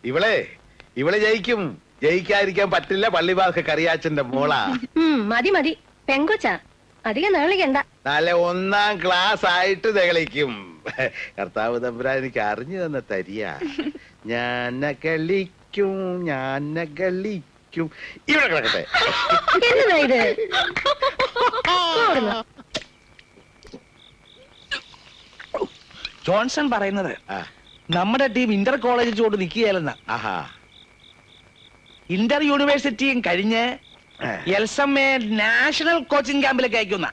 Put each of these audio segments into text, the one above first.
ഇവളെ ഇവളെ ജയിക്കും. ജയിക്കാതിരിക്കാൻ പറ്റില്ല. പള്ളിവാർക്ക് കറിയാച്ചന്റെ മോളാ. മതി മതി, പെങ്കൊച്ച അധികം നേളിക്കണ്ട. നല്ല 1ാം ക്ലാസ് ആയിട്ട് നെകളിക്കും. കർത്താവ് തമ്പുരാൻ എനിക്ക് അറിഞ്ഞു തന്ന തരിയാ. ഞാൻ കളിക്കും, ഞാൻ കളിക്കും. ഇവിടെ കിടക്കട്ടെ. എന്നതാ ഇത്? ജോൺസൺ പറയുന്നത് നമ്മുടെ ടീം ഇന്റർ കോളേജ് ചോട്ട് നിൽക്കുകയല്ലെന്ന. ആഹാ. ഇന്റർ യൂണിവേഴ്സിറ്റിയും കഴിഞ്ഞ് എൽസമ്മയെ നാഷണൽ കോച്ചിങ് ക്യാമ്പിലേക്ക് അയക്കുന്ന.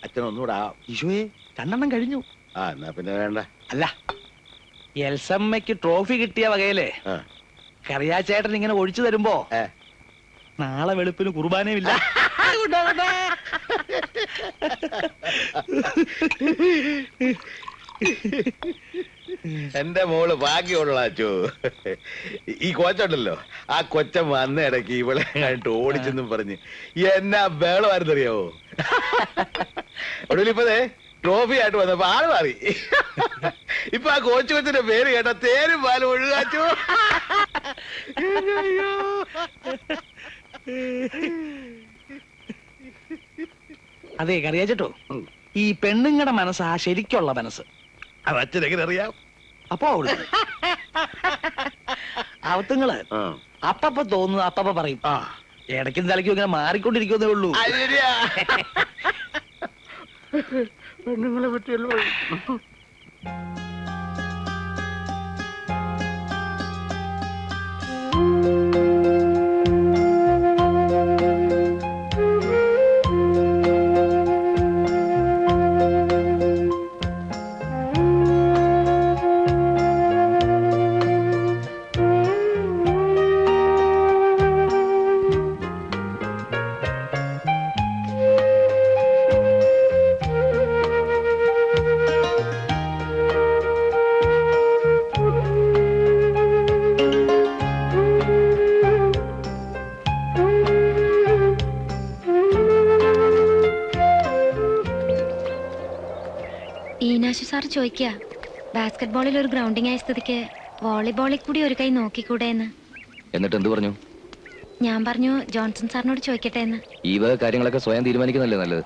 അച്ഛനൊന്നുകൂടാ. ഈശോയെ 2 കഴിഞ്ഞു. എന്നാ പിന്നെ വേണ്ട. അല്ല, എൽസമ്മയ്ക്ക് ട്രോഫി കിട്ടിയ വകയില് കറിയാച്ചേട്ടൻ ഇങ്ങനെ ഒഴിച്ചു തരുമ്പോ നാളെ വെളുപ്പിന് കുർബാനയുമില്ല. എന്റെ മോള് ഭാഗ്യമുള്ള അച്ചു. ഈ കൊച്ചുണ്ടല്ലോ, ആ കൊച്ചൻ വന്ന ഇടയ്ക്ക് ഇവളെ കണ്ടിട്ട് ഓടിച്ചെന്നും പറഞ്ഞ് എന്നാ ബേളമായിരുന്നറിയാവോ. ഒടുവിലിപ്പതേ ട്രോഫി ആയിട്ട് വന്നപ്പോ ആള് മാറി. ഇപ്പൊ ആ കൊച്ചു കൊച്ചിന്റെ പേര് കേട്ട തേരും പാലും ഒഴുകാച്ചു. അതെ കറിയാച്ചേട്ടോ, ഈ പെണ്ണുങ്ങളുടെ മനസ്സാ ശരിക്കുള്ള മനസ്സ്. അത് അച്ഛനെങ്ങനെ അറിയാം? അപ്പൊ അവത്തുങ്ങള് അപ്പപ്പ തോന്നുന്നു അപ്പപ്പ പറയും. ഇടയ്ക്കും തലയ്ക്കും ഇങ്ങനെ മാറിക്കൊണ്ടിരിക്കുന്നേ ഉള്ളൂ. പെണ്ണുങ്ങളെ പറ്റിയല്ലോ. സാർ ചോദിക്കുക, ബാസ്കറ്റ് ബോളിൽ ഒരു ഗ്രൗണ്ടിങ് ആയ സ്ഥിതിക്ക് വോളിബോളിൽ കൂടി ഒരു കൈ നോക്കിക്കൂടെ എന്ന്. എന്നിട്ട് എന്ത് പറഞ്ഞു? ഞാൻ പറഞ്ഞു ജോൺസൺ സാറിനോട് ചോദിക്കട്ടെ എന്ന്. ഈ വക കാര്യങ്ങളൊക്കെ സ്വയം തീരുമാനിക്കുന്നല്ലേ നല്ലത്.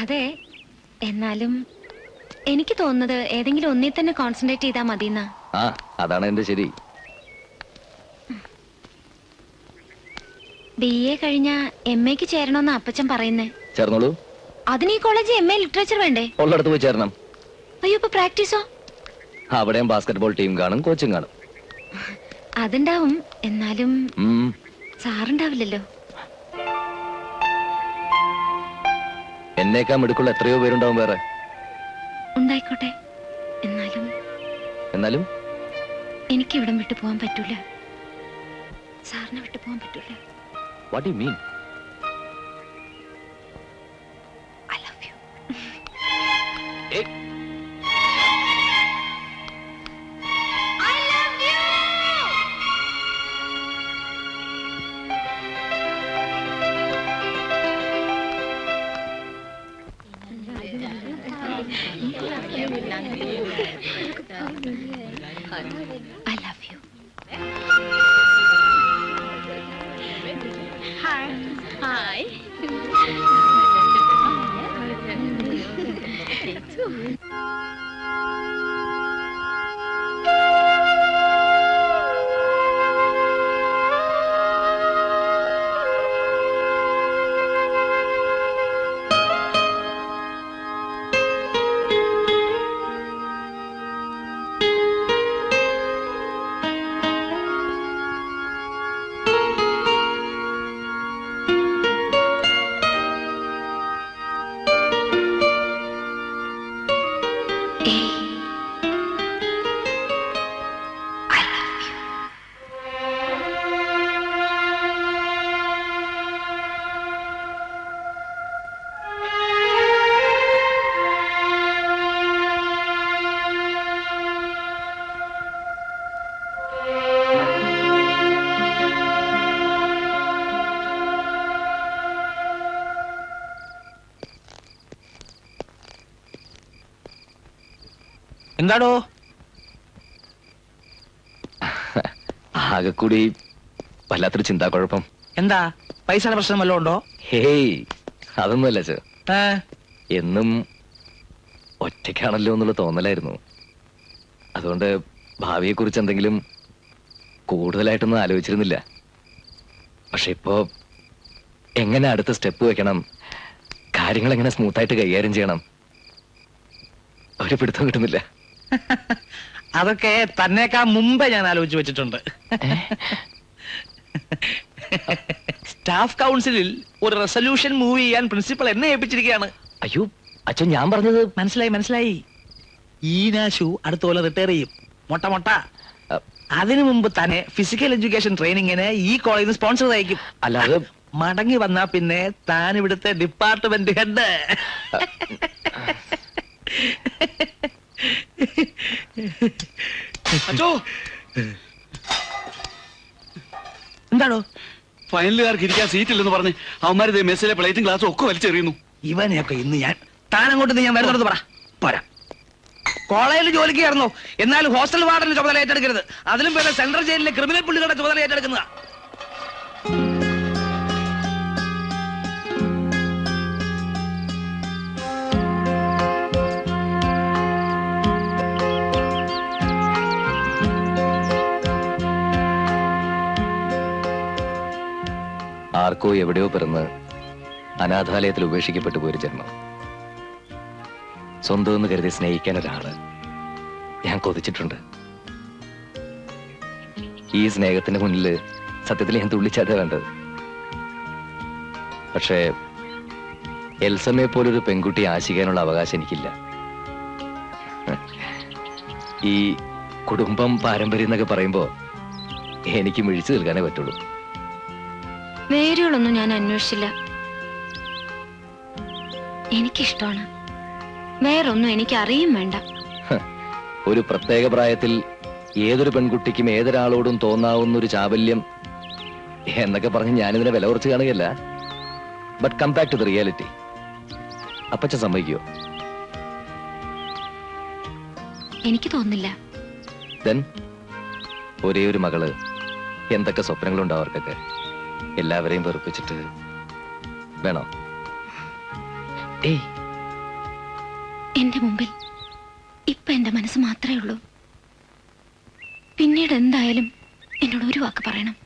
അതെ, എന്നാലും എനിക്ക് തോന്നുന്നത് ഏതെങ്കിലും ഒന്നിൽ തന്നെ കോൺസെൻട്രേറ്റ് ചെയ്താൽ മതിയെന്നാ. അതാണ് എന്റെ ശരി. BA കഴിഞ്ഞ MAക്ക് ചേരണമെന്ന് അപ്പച്ചൻ പറയുന്നേ. ചേർന്നോളൂ. അതിന് ഈ കോളേജ് MA ലിറ്ററേച്ചർ വേണ്ടേ? ഉള്ളിടത്ത് പോയി ചേരണം. അയ്യോ, ഇപ്പൊ പ്രാക്ടീസോ? അവിടെയും ബാസ്കറ്റ് ബോൾ ടീം കാണും, കോച്ചും കാണും. അതുണ്ടാവും, എന്നാലും സാറുണ്ടാവില്ലല്ലോ. എന്നേക്കാൾ മിടുക്കുള്ള എത്രയോ പേരുണ്ടാവും വേറെ. ഉണ്ടായിക്കോട്ടെ, എന്നാലും എനിക്ക് ഇവിടം വിട്ടു പോകാൻ പറ്റൂല. സാറിനെ വിട്ടു പോകാൻ പറ്റൂല. What do you mean? I love you. Hey. I love you. I love you. Hi. Hi. എന്താടോ? ആകെ കൂടി വല്ലാത്തൊരു ചിന്താക്കുഴപ്പം. എന്താ പൈസയുടെ പ്രശ്നം വല്ലതും ഉണ്ടോ? ഹേയ്, അതൊന്നുമല്ല ചേ. ഏ? എന്നും ഒറ്റയ്ക്കാണല്ലോ എന്നുള്ള തോന്നലായിരുന്നു. അതുകൊണ്ട് ഭാവിയെ കുറിച്ച് എന്തെങ്കിലും കൂടുതലായിട്ടൊന്നും ആലോചിച്ചിരുന്നില്ല. പക്ഷെ ഇപ്പോ എങ്ങനെ അടുത്ത സ്റ്റെപ്പ് വെക്കണം, കാര്യങ്ങൾ എങ്ങനെ സ്മൂത്തായിട്ട് കൈകാര്യം ചെയ്യണം, ഒരു പിടുത്തം കിട്ടുന്നില്ല. അതൊക്കെ തന്നേക്കാ മുമ്പേ ഞാൻ ആലോചിച്ച് വെച്ചിട്ടുണ്ട്. സ്റ്റാഫ് കൗൺസിലിൽ ഒരു റെസൊല്യൂഷൻ മൂവ് ചെയ്യാൻ പ്രിൻസിപ്പൽ എന്നെ ഏൽപ്പിച്ചിരിക്കുകയാണ്. അയ്യോ അച്ഛൻ, ഞാൻ പറഞ്ഞത് മനസ്സിലായി. ഈനാശു അടുത്ത പോലെ റിട്ടയർ ചെയ്യും. മൊട്ട അതിനു മുമ്പ് തന്നെ ഫിസിക്കൽ എഡ്യൂക്കേഷൻ ട്രെയിനിങ്ങിന് ഈ കോളേജിൽ നിന്ന് സ്പോൺസർ അയക്കും. അല്ലാതെ മടങ്ങി വന്നാ പിന്നെ താൻ ഇവിടുത്തെ ഡിപ്പാർട്ട്മെന്റ് ഹെഡ്. അച്ചോ, എന്താണോ? ഫൈനലുകാർക്ക് ഇരിക്കാൻ സീറ്റില്ലെന്ന് പറഞ്ഞ് അവന്മാര് മെസ്സിലെ പ്ലേറ്റും ഗ്ലാസും ഒക്കെ വലിച്ചെറിയുന്നു. ഇവനെയൊക്കെ ഇന്ന് ഞാൻ താൻ അങ്ങോട്ട് ഞാൻ വരുന്നത് പറ. പോരാ, കോളേജിൽ ജോലിക്ക് കയറുന്നു, എന്നാലും ഹോസ്റ്റൽ വാർഡിന് ചുമതല ഏറ്റെടുക്കരുത്. അതിലും പേരെ സെൻട്രൽ ജയിലിലെ ക്രിമിനൽ പുള്ളികളുടെ ചുമതല ഏറ്റെടുക്കുന്നതാ. ആർക്കോ എവിടെയോ പിറന്ന് അനാഥാലയത്തിൽ ഉപേക്ഷിക്കപ്പെട്ടു പോയൊരു ജന്മം. സ്വന്തം എന്ന് കരുതി സ്നേഹിക്കാൻ ഒരാള് ഞാൻ കൊതിച്ചിട്ടുണ്ട്. ഈ സ്നേഹത്തിന്റെ മുന്നിൽ സത്യത്തിൽ ഞാൻ തുള്ളിച്ചാട്ട വേണ്ടത്. പക്ഷേ എൽസമ്മയെ പോലൊരു പെൺകുട്ടിയെ ആശിക്കാനുള്ള അവകാശം എനിക്കില്ല. ഈ കുടുംബം പാരമ്പര്യം എന്നൊക്കെ പറയുമ്പോ എനിക്ക് മിഴിച്ചു നിൽക്കാനേ പറ്റുള്ളൂ. വേരുകളൊന്നും ഞാൻ അന്വേഷിച്ചില്ല. എനിക്കിഷ്ടമാണ്. വേറൊന്നും എനിക്ക് അറിയും വേണ്ട. ഒരു പ്രത്യേക പ്രായത്തിൽ ഏതൊരു പെൺകുട്ടിക്കും ഏതൊരാളോടും തോന്നാവുന്ന ഒരു ചാബല്യം എന്നൊക്കെ പറഞ്ഞ് ഞാനിതിനെ വില കുറച്ച് കാണുകയല്ല. But come back to the reality. അപ്പച്ച സമ്മതിക്കോ? എനിക്ക് തോന്നില്ല. ദെൻ ഒരേ ഒരു മകള്, എന്തൊക്കെ സ്വപ്നങ്ങളുണ്ടോ അവർക്കൊക്കെ. എല്ലാവരെയും വെറുപ്പിച്ചിട്ട് വേണോ? ഏയ്, എന്റെ മുമ്പിൽ ഇപ്പൊ എന്റെ മനസ്സ് മാത്രമേ ഉള്ളൂ. പിന്നീട് എന്തായാലും എന്നോട് ഒരു വാക്ക് പറയണം,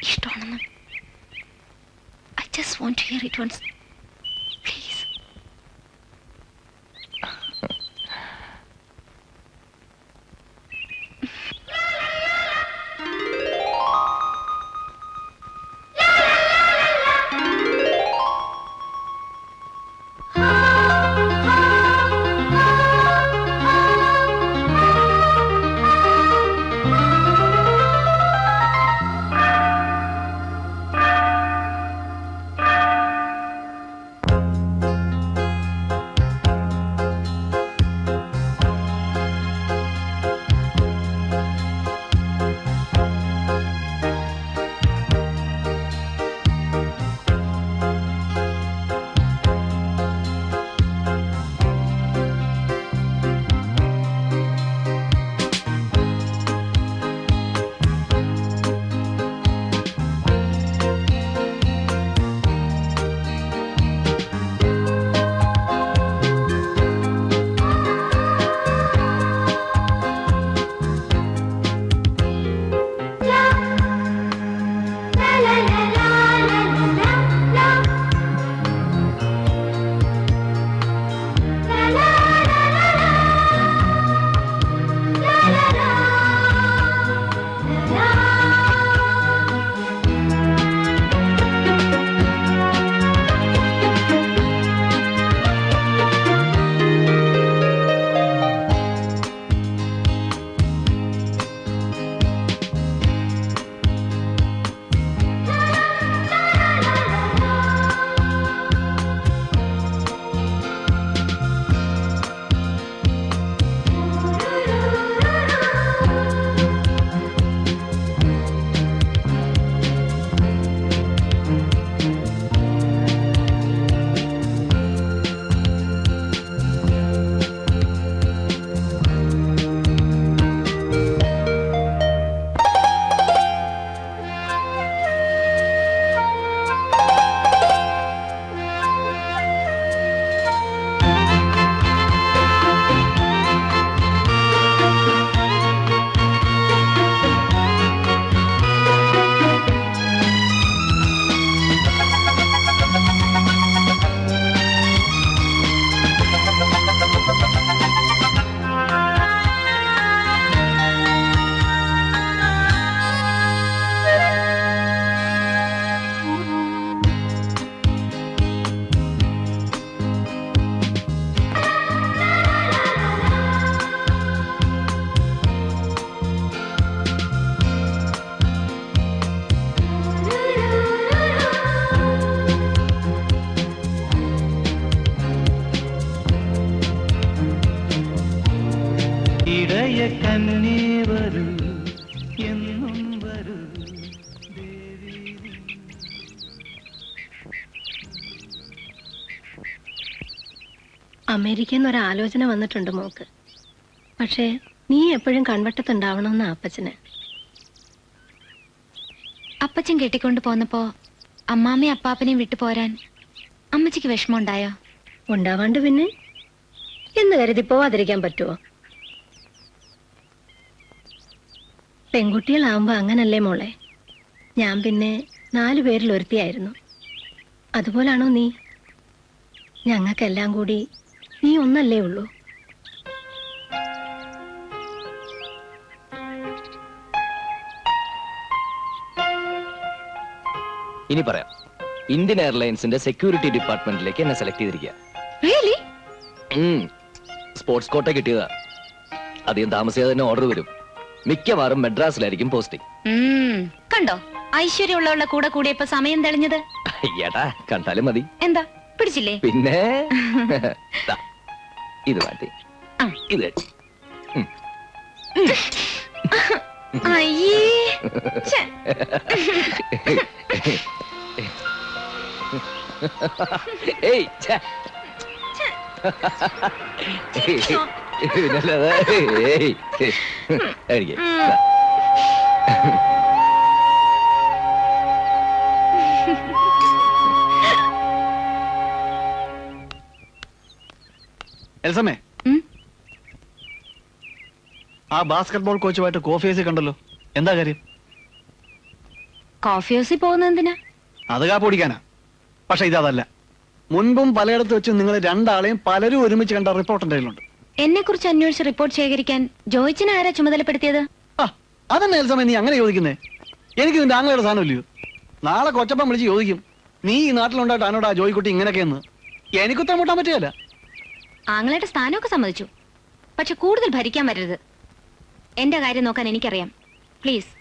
ഇഷ്ടമാണെന്ന്. I just want to hear it once, please. വരൂ എന്നും വരൂ. അമേരിക്കയിൽ നിന്ന് ഒരാലോചന വന്നിട്ടുണ്ട് മോക്ക്. പക്ഷേ നീ എപ്പോഴും കൺവട്ടത്തുണ്ടാവണമെന്ന് അപ്പച്ചന്. അപ്പച്ചൻ കെട്ടിക്കൊണ്ട് പോന്നപ്പോ അമ്മാമ്മയും അപ്പാപ്പനെയും വിട്ടു പോരാൻ അമ്മച്ചിക്ക് വിഷമമുണ്ടായോ? ഉണ്ടാവാണ്ട് പിന്നെ എന്ന് കരുതി പോവാതിരിക്കാൻ പറ്റുമോ? പെൺകുട്ടികളാവുമ്പോ അങ്ങനല്ലേ മോളെ. ഞാൻ പിന്നെ 4 പേരിൽ ഒരുത്തിയായിരുന്നു. അതുപോലാണോ നീ? ഞങ്ങൾക്കെല്ലാം കൂടി നീ ഒന്നല്ലേ ഉള്ളൂ. ഇനി പറയാം. ഇന്ത്യൻ എയർലൈൻസിന്റെ സെക്യൂരിറ്റി ഡിപ്പാർട്ട്മെന്റിലേക്ക് എന്നെ സെലക്ട് ചെയ്തിരിക്കുക. റിയലി? സ്പോർട്സ് കോട്ട കിട്ടിയതാ. അധികം താമസിയാതെ തന്നെ ഓർഡർ വരും. മിക്കവാറും മെഡ്രാസിലായിരിക്കും പോസ്റ്റിംഗ്. കണ്ടോ ഐശ്വര്യമുള്ളവരുടെ കൂടെ കൂടിയപ്പോ സമയം തെളിഞ്ഞത്? ഏട്ടാ കണ്ടാലും മതി. എന്താ പിടിച്ചില്ലേ? പിന്നെ ദാ, ഇത് മാറ്റി ഇത് അയ്യേ ഛെ. ഏയ് ഛെ. പിന്നല്ലാതെ ഏയ് എനിക്ക് എൽസമ്മേ, ആ ബാസ്കറ്റ്ബോൾ കോച്ചുമായിട്ട് കോഫി ഹൗസിൽ കണ്ടല്ലോ. എന്താ കാര്യം? കോഫി ഹൗസിൽ പോകുന്നത് എന്തിനാ? അത് കാപ്പൊടിക്കാനാ. പക്ഷെ ഇതല്ല. മുൻപും പലയിടത്ത് വെച്ച് നിങ്ങൾ രണ്ടാളെയും പലരും ഒരുമിച്ച് കണ്ട റിപ്പോർട്ട് എന്റെ കയ്യിലുണ്ട്. എന്നെ കുറിച്ച് അന്വേഷിച്ച് റിപ്പോർട്ട് ശേഖരിക്കാൻ ജോയിച്ചിനെ ആരാ ചുമതലപ്പെടുത്തിയത്? ആ അതന്നെ എൽസമ്മേ നീ അങ്ങനെ ചോദിക്കുന്നേ. എനിക്ക് നിന്റെ ആങ്ങളുടെ സാധനമില്ലയോ? നാളെ കൊച്ചപ്പം വിളിച്ച് ചോദിക്കും, നീ ഈ നാട്ടിലുണ്ടായിട്ട് ആനോടാ ജോയിക്കുട്ടി ഇങ്ങനെയൊക്കെയെന്ന്. എനിക്കുത്തരം മുട്ടാൻ പറ്റുകയല്ല. ആങ്ങളുടെ സ്ഥാനമൊക്കെ സമ്മതിച്ചു, പക്ഷെ കൂടുതൽ ഭരിക്കാൻ വരരുത്. എന്റെ കാര്യം നോക്കാൻ എനിക്കറിയാം. പ്ലീസ്.